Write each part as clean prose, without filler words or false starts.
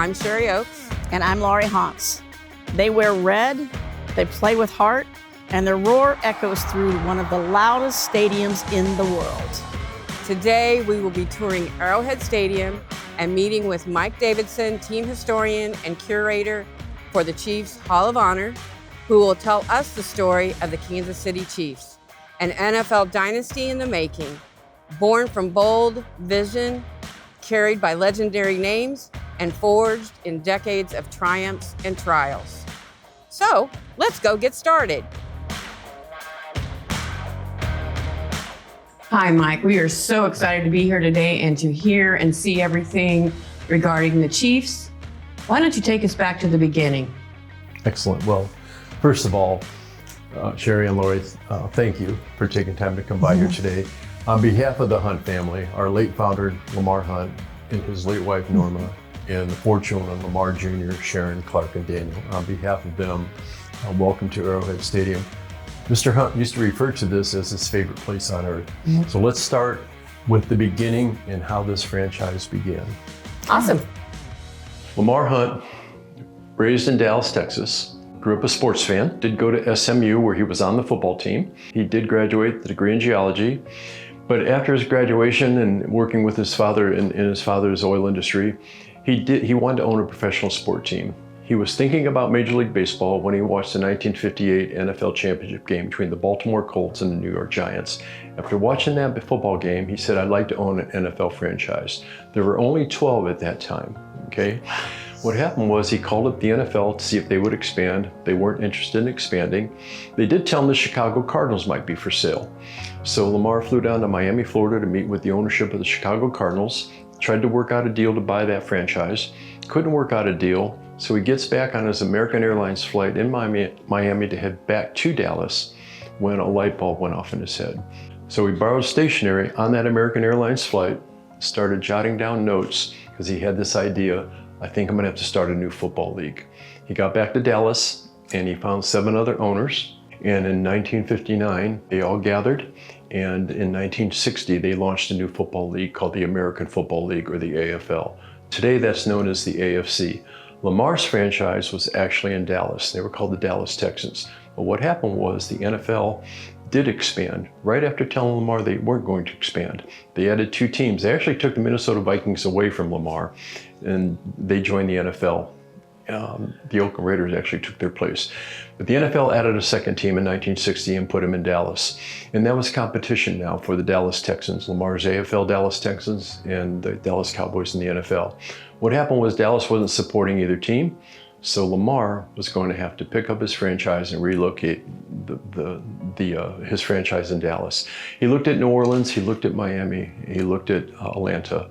I'm Sherry Oakes. And I'm Laurie Hawks. They wear red, they play with heart, and their roar echoes through one of the loudest stadiums in the world. Today, we will be touring Arrowhead Stadium and meeting with Mike Davidson, team historian and curator for the Chiefs Hall of Honor, who will tell us the story of the Kansas City Chiefs, an NFL dynasty in the making, born from bold vision, carried by legendary names, and forged in decades of triumphs and trials. So, let's go get started. Hi, Mike. We are so excited to be here today and to hear and see everything regarding the Chiefs. Why don't you take us back to the beginning? Excellent. Well, first of all, Sherry and Lori, thank you for taking time to come by here today. On behalf of the Hunt family, our late founder, Lamar Hunt, and his late wife, Norma, and the 4 children, Lamar Jr., Sharon, Clark, and Daniel, on behalf of them, welcome to Arrowhead Stadium. Mr. Hunt used to refer to this as his favorite place on earth. So let's start with the beginning and how this franchise began. Awesome. Lamar Hunt, raised in Dallas, Texas, grew up a sports fan, did go to SMU where he was on the football team. He did graduate with a degree in geology, but after his graduation and working with his father in his father's oil industry, he wanted to own a professional sport team. He was thinking about Major League Baseball when he watched the 1958 NFL championship game between the Baltimore Colts and the New York Giants. After watching that football game, he said, I'd like to own an NFL franchise. There were only 12 at that time, okay? What happened was he called up the NFL to see if they would expand. They weren't interested in expanding. They did tell him the Chicago Cardinals might be for sale. So Lamar flew down to Miami, Florida to meet with the ownership of the Chicago Cardinals, tried to work out a deal to buy that franchise, couldn't work out a deal. So he gets back on his American Airlines flight in Miami to head back to Dallas when a light bulb went off in his head. So he borrowed stationery on that American Airlines flight, started jotting down notes because he had this idea, I think I'm gonna have to start a new football league. He got back to Dallas and he found 7 other owners. And in 1959, they all gathered. And in 1960, they launched a new football league called the American Football League, or the AFL. Today, that's known as the AFC. Lamar's franchise was actually in Dallas. They were called the Dallas Texans. But what happened was the NFL did expand right after telling Lamar they weren't going to expand. They added 2 teams. They actually took the Minnesota Vikings away from Lamar and they joined the NFL. The Oakland Raiders actually took their place. But the NFL added a 2nd team in 1960 and put them in Dallas. And that was competition now for the Dallas Texans, Lamar's AFL Dallas Texans and the Dallas Cowboys in the NFL. What happened was Dallas wasn't supporting either team, so Lamar was going to have to pick up his franchise and relocate his franchise in Dallas. He looked at New Orleans, he looked at Miami, he looked at Atlanta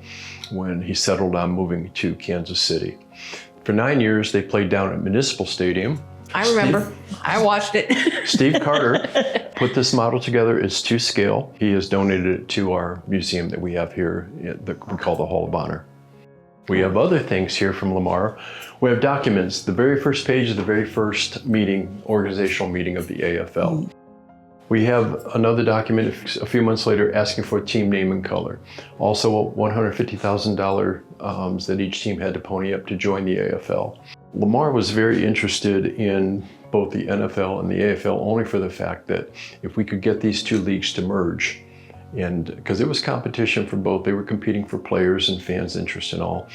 when he settled on moving to Kansas City. For 9 years, they played down at Municipal Stadium. I remember. I watched it. Steve Carter put this model together. It's to scale. He has donated it to our museum that we have here that we call the Hall of Honor. We have other things here from Lamar. We have documents. The very first page of the very first meeting, organizational meeting of the AFL. We have another document a few months later asking for a team name and color. Also $150,000 that each team had to pony up to join the AFL. Lamar was very interested in both the NFL and the AFL only for the fact that if we could get these 2 leagues to merge, and because it was competition for both, they were competing for players and fans' interest and all.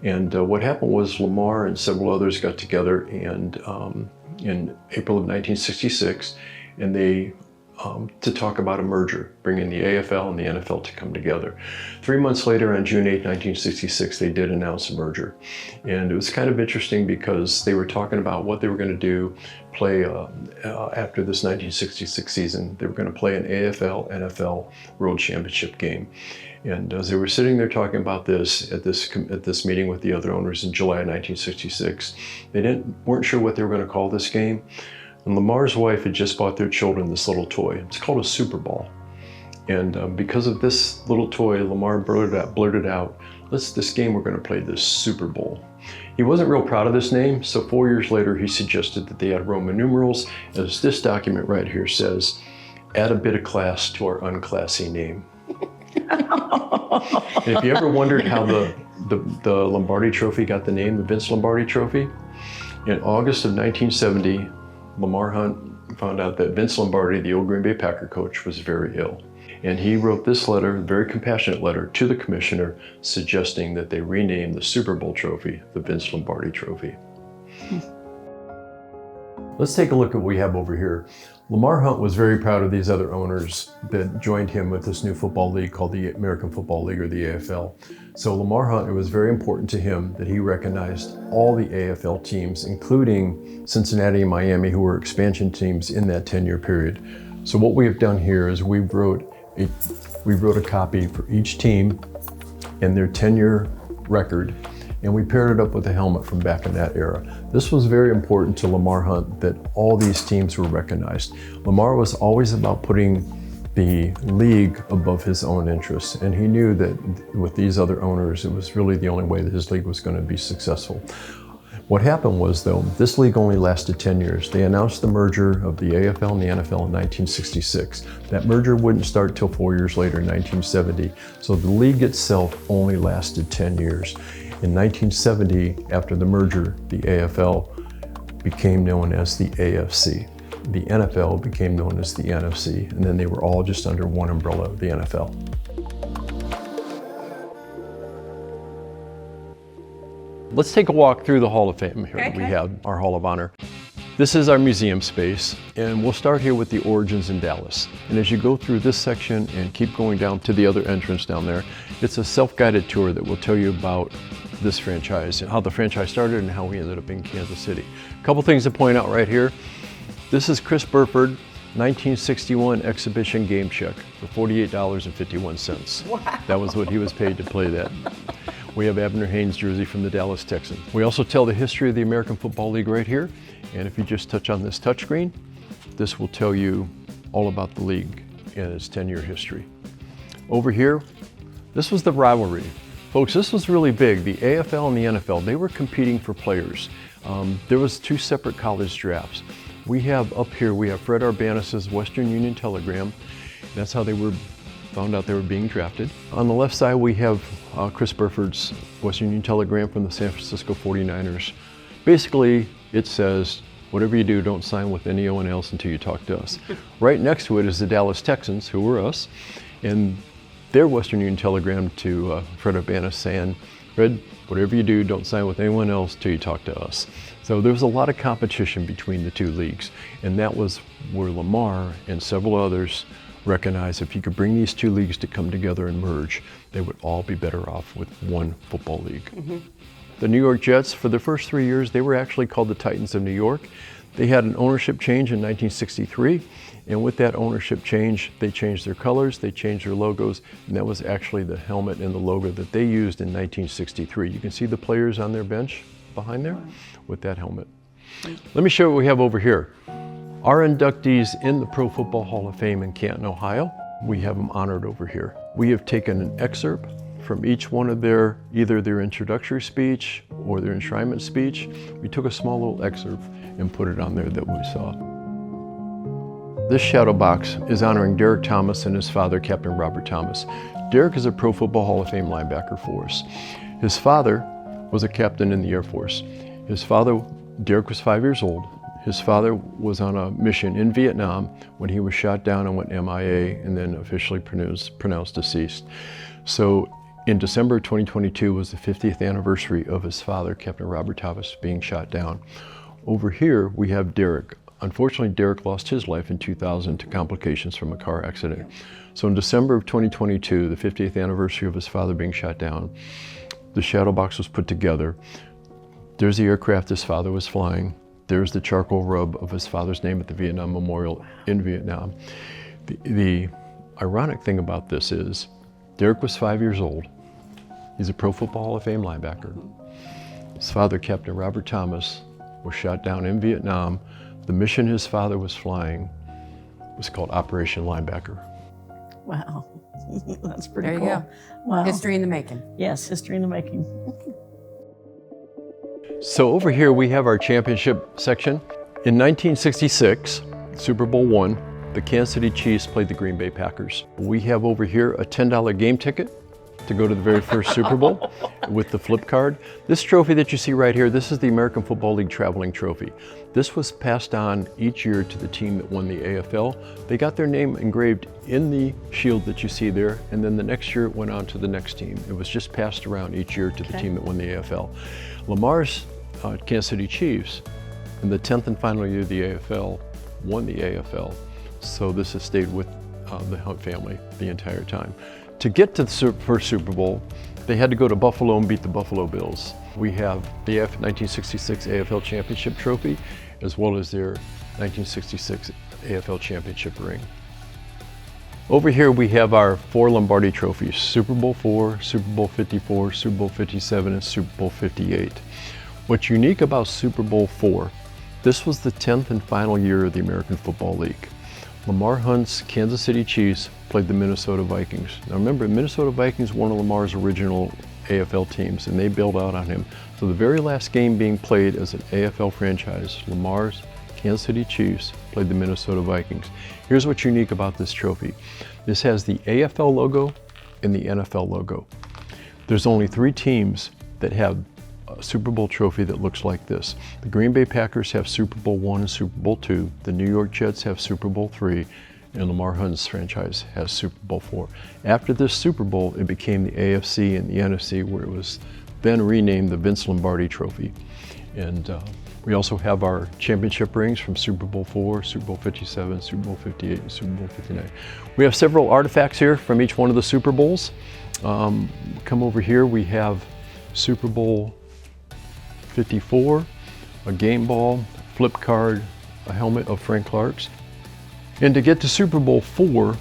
And what happened was Lamar and several others got together and in April of 1966, and they to talk about a merger, bringing the AFL and the NFL to come together. 3 months later, on June 8, 1966, they did announce a merger. And it was kind of interesting because they were talking about what they were going to do, play after this 1966 season. They were going to play an AFL, NFL World Championship game. And as they were sitting there talking about this at this meeting with the other owners in July 1966, they weren't sure what they were going to call this game. And Lamar's wife had just bought their children this little toy. It's called a Super Ball. And because of this little toy, Lamar blurted out, this game we're going to play this Super Bowl. He wasn't real proud of this name, so 4 years later he suggested that they add Roman numerals, as this document right here says, add a bit of class to our unclassy name. And if you ever wondered how the the Lombardi Trophy got the name, the Vince Lombardi Trophy. In August of 1970, Lamar Hunt found out that Vince Lombardi, the old Green Bay Packer coach, was very ill. And he wrote this letter, a very compassionate letter, to the commissioner suggesting that they rename the Super Bowl trophy the Vince Lombardi Trophy. Let's take a look at what we have over here. Lamar Hunt was very proud of these other owners that joined him with this new football league called the American Football League, or the AFL. So Lamar Hunt, it was very important to him that he recognized all the AFL teams, including Cincinnati and Miami, who were expansion teams in that 10-year period. So what we have done here is we wrote a copy for each team and their 10-year record, and we paired it up with a helmet from back in that era. This was very important to Lamar Hunt, that all these teams were recognized. Lamar was always about putting the league above his own interests, and he knew that with these other owners, it was really the only way that his league was going to be successful. What happened was, though, this league only lasted 10 years. They announced the merger of the AFL and the NFL in 1966. That merger wouldn't start till 4 years later in 1970. So the league itself only lasted 10 years. In 1970, after the merger, the AFL became known as the AFC. The NFL became known as the NFC, and then they were all just under one umbrella, the NFL. Let's take a walk through the Hall of Fame here. Okay. We have our Hall of Honor. This is our museum space, and we'll start here with the origins in Dallas. And as you go through this section and keep going down to the other entrance down there, it's a self-guided tour that will tell you about this franchise and how the franchise started and how we ended up in Kansas City. A couple things to point out right here. This is Chris Burford, 1961 exhibition game check for $48.51. Wow. That was what he was paid to play that. We have Abner Haynes' jersey from the Dallas Texans. We also tell the history of the American Football League right here. And if you just touch on this touchscreen, this will tell you all about the league and its 10-year history. Over here, this was the rivalry. Folks, this was really big. The AFL and the NFL, they were competing for players. There was 2 separate college drafts. We have up here, we have Fred Urbanus's Western Union Telegram. That's how they were found out they were being drafted. On the left side, we have Chris Burford's Western Union Telegram from the San Francisco 49ers. Basically, it says, whatever you do, don't sign with anyone else until you talk to us. Right next to it is the Dallas Texans, who were us, and their Western Union Telegram to Fred Urbanus saying, Fred, whatever you do, don't sign with anyone else till you talk to us. So there was a lot of competition between the 2 leagues, and that was where Lamar and several others recognized if you could bring these 2 leagues to come together and merge, they would all be better off with one football league. Mm-hmm. The New York Jets, for their first 3 years, they were actually called the Titans of New York. They had an ownership change in 1963, and with that ownership change, they changed their colors, they changed their logos, and that was actually the helmet and the logo that they used in 1963. You can see the players on their bench behind there with that helmet. Let me show you what we have over here. Our inductees in the Pro Football Hall of Fame in Canton, Ohio, we have them honored over here. We have taken an excerpt from each one of either their introductory speech or their enshrinement speech. We took a small little excerpt and put it on there that we saw. This shadow box is honoring Derek Thomas and his father, Captain Robert Thomas. Derek is a Pro Football Hall of Fame linebacker for us. His father was a captain in the Air Force. Derek was 5 years old. His father was on a mission in Vietnam when he was shot down and went MIA and then officially pronounced deceased. So in December 2022 was the 50th anniversary of his father, Captain Robert Thomas, being shot down. Over here we have Derek. Unfortunately, Derek lost his life in 2000 to complications from a car accident. So in December of 2022, the 50th anniversary of his father being shot down, the shadow box was put together. There's the aircraft his father was flying. There's the charcoal rub of his father's name at the Vietnam Memorial in Vietnam. The ironic thing about this is Derek was 5 years old. He's a Pro Football Hall of Fame linebacker. His father, Captain Robert Thomas, was shot down in Vietnam. The mission his father was flying was called Operation Linebacker. Wow, that's pretty There you cool. go. Wow. History in the making. Yes, history in the making. So over here we have our championship section. In 1966, Super Bowl I, the Kansas City Chiefs played the Green Bay Packers. We have over here a $10 game ticket to go to the very first Super Bowl with the flip card. This trophy that you see right here, this is the American Football League Traveling Trophy. This was passed on each year to the team that won the AFL. They got their name engraved in the shield that you see there, and then the next year it went on to the next team. It was just passed around each year to the team that won the AFL. Lamar's Kansas City Chiefs, in the 10th and final year of the AFL, won the AFL. So this has stayed with the Hunt family the entire time. To get to the first Super Bowl, they had to go to Buffalo and beat the Buffalo Bills. We have the 1966 AFL Championship trophy, as well as their 1966 AFL Championship ring. Over here we have our 4 Lombardi trophies: Super Bowl 4, Super Bowl 54, Super Bowl 57, and Super Bowl 58. What's unique about Super Bowl 4, this was the 10th and final year of the American Football League. Lamar Hunt's Kansas City Chiefs played the Minnesota Vikings. Now remember, Minnesota Vikings, one of Lamar's original AFL teams, and they bailed out on him. So the very last game being played as an AFL franchise, Lamar's Kansas City Chiefs played the Minnesota Vikings. Here's what's unique about this trophy. This has the AFL logo and the NFL logo. There's only 3 teams that have a Super Bowl trophy that looks like this. The Green Bay Packers have Super Bowl 1 and Super Bowl 2. The New York Jets have Super Bowl 3. And Lamar Hunt's franchise has Super Bowl 4. After this Super Bowl, it became the AFC and the NFC, where it was then renamed the Vince Lombardi Trophy. And we also have our championship rings from Super Bowl 4, Super Bowl 57, Super Bowl 58, and Super Bowl 59. We have several artifacts here from each one of the Super Bowls. Come over here, we have Super Bowl 54, a game ball, flip card, a helmet of Frank Clark's. And to get to Super Bowl 4,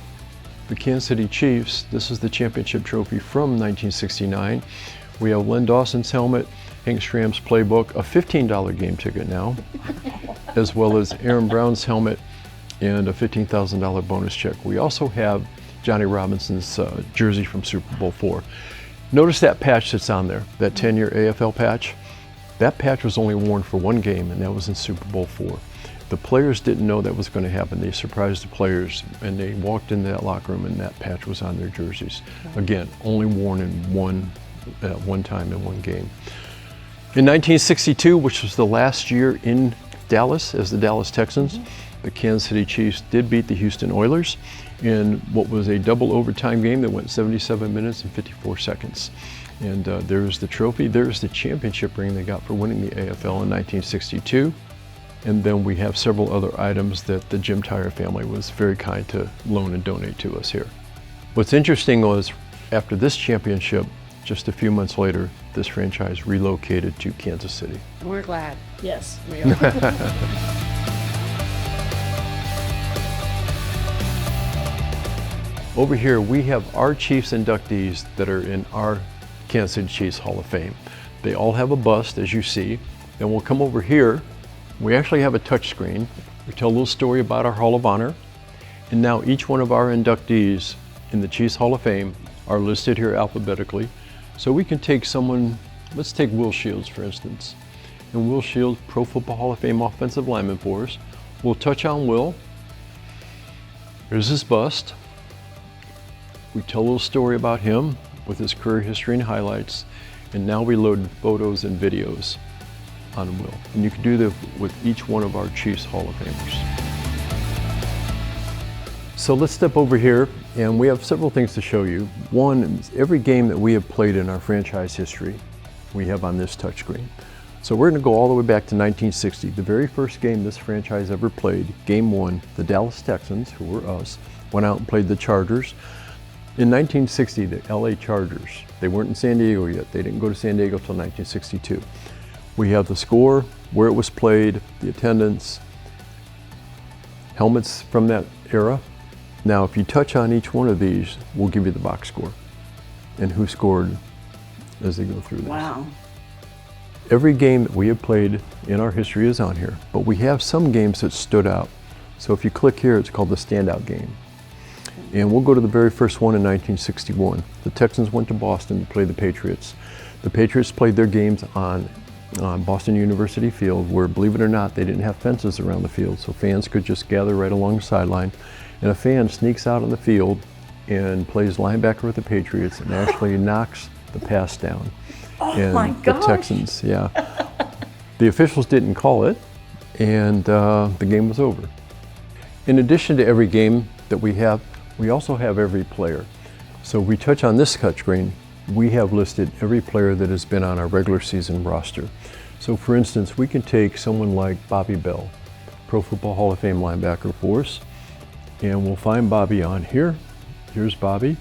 the Kansas City Chiefs, this is the championship trophy from 1969. We have Len Dawson's helmet, Hank Stram's playbook, a $15 game ticket now, as well as Aaron Brown's helmet and a $15,000 bonus check. We also have Johnny Robinson's jersey from Super Bowl 4. Notice that patch that's on there, that 10-year AFL patch. That patch was only worn for 1 game, and that was in Super Bowl 4. The players didn't know that was going to happen. They surprised the players, and they walked into that locker room and that patch was on their jerseys. Again, only worn in one time in 1 game. In 1962, which was the last year in Dallas as the Dallas Texans, the Kansas City Chiefs did beat the Houston Oilers in what was a double overtime game that went 77 minutes and 54 seconds. And there's the trophy. There's the championship ring they got for winning the AFL in 1962. And then we have several other items that the Jim Tyer family was very kind to loan and donate to us here. What's interesting was, after this championship, just a few months later, this franchise relocated to Kansas City. We're glad. Yes, we are. Over here, we have our Chiefs inductees that are in our Kansas City Chiefs Hall of Fame. They all have a bust, as you see. Then we'll come over here. We actually have a touch screen. We tell a little story about our Hall of Honor. And now each one of our inductees in the Chiefs Hall of Fame are listed here alphabetically. So we can take someone, let's take Will Shields, for instance. And Will Shields, Pro Football Hall of Fame offensive lineman for us. We'll touch on Will. Here's his bust. We tell a little story about him with his career history and highlights. And now we load photos and videos on Will. And you can do that with each one of our Chiefs Hall of Famers. So let's step over here, and we have several things to show you. One, every game that we have played in our franchise history, we have on this touchscreen. So we're going to go all the way back to 1960. The very first game this franchise ever played, Game 1, the Dallas Texans, who were us, went out and played the Chargers. In 1960, the LA Chargers, they weren't in San Diego yet. They didn't go to San Diego until 1962. We have the score, where it was played, the attendance, helmets from that era. Now, if you touch on each one of these, we'll give you the box score and who scored as they go through this. Wow. Every game that we have played in our history is on here, but we have some games that stood out. So if you click here, it's called the standout game. And we'll go to the very first one in 1961. The Texans went to Boston to play the Patriots. The Patriots played their games on Boston University Field, where, believe it or not, they didn't have fences around the field, so fans could just gather right along the sideline. And a fan sneaks out on the field and plays linebacker with the Patriots and actually knocks the pass down. Oh my gosh. The Texans, yeah. The officials didn't call it, and the game was over. In addition to every game that we have, we also have every player. So we touch on this touchscreen, we have listed every player that has been on our regular season roster. So for instance, we can take someone like Bobby Bell, Pro Football Hall of Fame linebacker for us, and we'll find Bobby on here. Here's Bobby.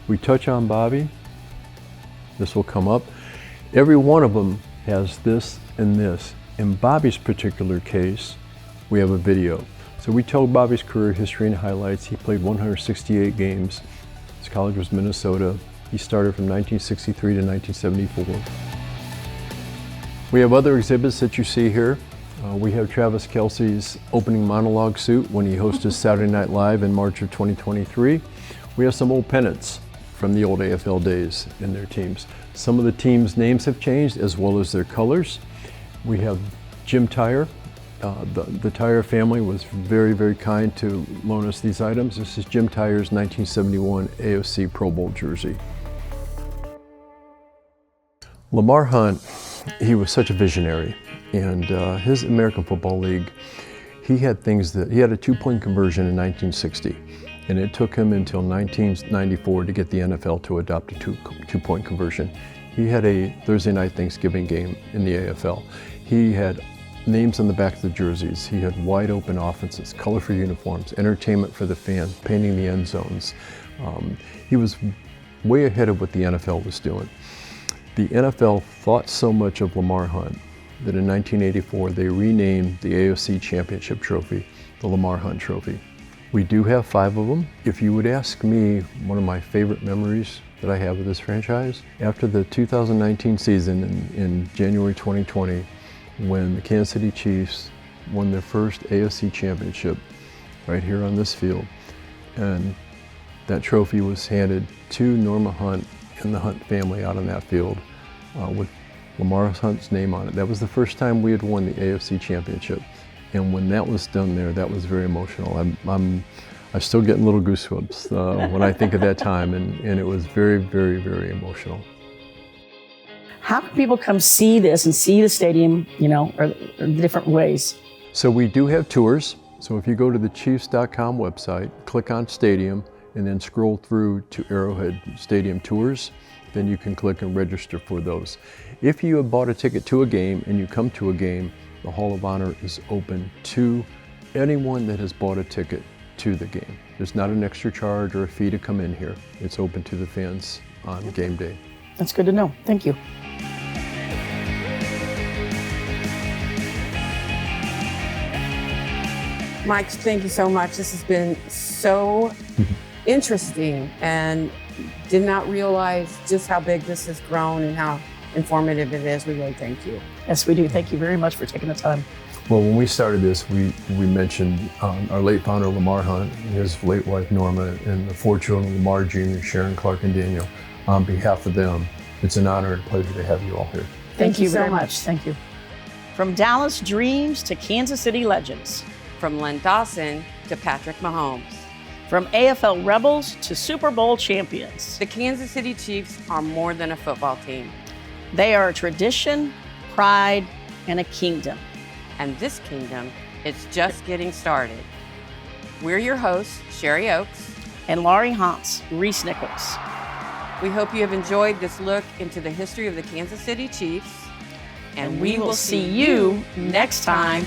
We touch on Bobby, this will come up. Every one of them has this and this. In Bobby's particular case, we have a video. So we tell Bobby's career history and highlights. He played 168 games. His college was Minnesota. He started from 1963 to 1974. We have other exhibits that you see here. We have Travis Kelce's opening monologue suit when he hosted Saturday Night Live in March of 2023. We have some old pennants from the old AFL days in their teams. Some of the teams' names have changed as well as their colors. We have Jim Tyre. The Tyre family was very, very kind to loan us these items. This is Jim Tyre's 1971 AFC Pro Bowl jersey. Lamar Hunt, he was such a visionary, and his American Football League, he had a 2-point conversion in 1960, and it took him until 1994 to get the NFL to adopt a two-point conversion. He had a Thursday night Thanksgiving game in the AFL. He had names on the back of the jerseys. He had wide open offenses, colorful uniforms, entertainment for the fan, painting the end zones. He was way ahead of what the NFL was doing. The NFL thought so much of Lamar Hunt that in 1984 they renamed the AFC Championship Trophy the Lamar Hunt Trophy. We do have 5 of them. If you would ask me, one of my favorite memories that I have of this franchise, after the 2019 season in January 2020, when the Kansas City Chiefs won their first AFC championship right here on this field, and that trophy was handed to Norma Hunt and the Hunt family out on that field with Lamar Hunt's name on it. That was the first time we had won the AFC championship, and when that was done there, that was very emotional. I still get little goosebumps when I think of that time, and it was very, very, very emotional. How can people come see this and see the stadium, or different ways? So we do have tours. So if you go to the Chiefs.com website, click on Stadium, and then scroll through to Arrowhead Stadium Tours, then you can click and register for those. If you have bought a ticket to a game and you come to a game, the Hall of Honor is open to anyone that has bought a ticket to the game. There's not an extra charge or a fee to come in here. It's open to the fans on game day. That's good to know. Thank you. Mike, thank you so much. This has been so interesting, and did not realize just how big this has grown and how informative it is. We really thank you. Yes, we do. Thank you very much for taking the time. Well, when we started this, we mentioned our late founder, Lamar Hunt, and his late wife, Norma, and the 4 children, Lamar Jr., Sharon, Clark, and Daniel. On behalf of them, it's an honor and pleasure to have you all here. Thank you very much. Thank you. From Dallas dreams to Kansas City legends. From Len Dawson to Patrick Mahomes. From AFL rebels to Super Bowl champions. The Kansas City Chiefs are more than a football team. They are a tradition, pride, and a kingdom. And this kingdom, it's just getting started. We're your hosts, Sherry Oakes and Laurie Hantz, Reese Nichols. We hope you have enjoyed this look into the history of the Kansas City Chiefs. And we will see you next time